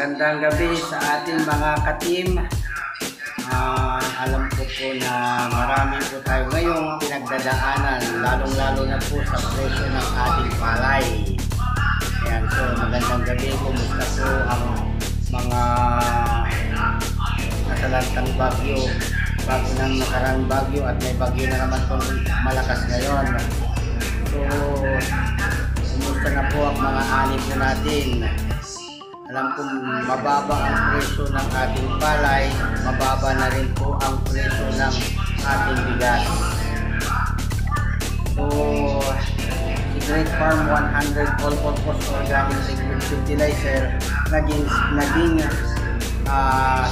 Magandang gabi sa ating mga ka-team. Alam ko po na marami po tayo ngayong pinagdadaanan, lalong-lalo na po sa presyo ng ating palay. Ayan, so magandang gabi. Kumusta po ang mga nasalantang bagyo, bago ng nakarang bagyo at may bagyo na naman po malakas ngayon. So kumusta na po ang mga ani po natin? Alam ko mababa ang presyo ng ating palay, mababa na rin po ang presyo ng ating bigas. So, si Great Farm 100 All-Purpose Organic Liquid Fertilizer naging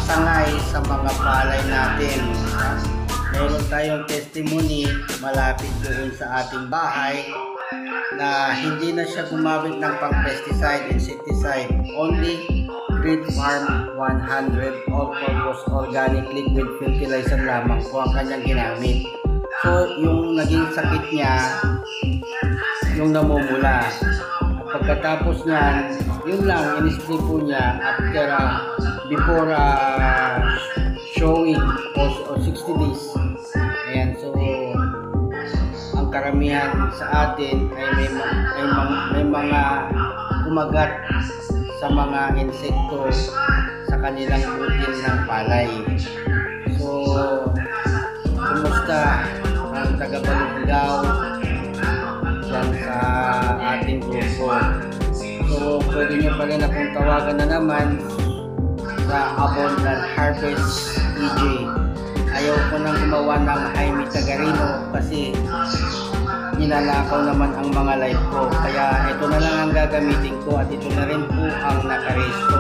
sangay sa mga palay natin. Meron tayong testimony malapit doon sa ating bahay na hindi na siya gumamit ng pang-pesticide, insecticide, only Great Farm 100 All-Purpose Organic Liquid Fertilizer lamang po ang kanyang ginamit. So, yung naging sakit niya, yung namumula. At pagkatapos niyan, yun lang, in-spray po niya after, before showing or 60 days. Ayan, so, karamihan sa atin ay may mga kumagat sa mga insekto sa kanilang butil ng palay. So, kumusta ang taga-Balugao dyan sa ating grupo? So, pwede nyo pa rin akong tawagan na naman sa Abundant Harvest EJ. Ayaw ko nang gumawa ng Jaime Tagarino kasi ninanakaw naman ang mga live ko. Kaya ito na lang ang gagamitin ko at ito na rin po ang nakaresto.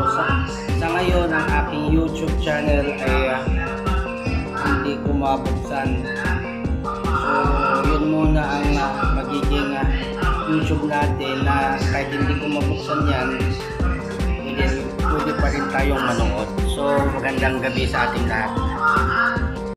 Sa ngayon, ang aking YouTube channel ay hindi ko mabuksan. So, yun muna ang magiging YouTube natin na kahit hindi ko mabuksan yan, pwede pa rin tayong manood. So, magandang gabi sa ating lahat.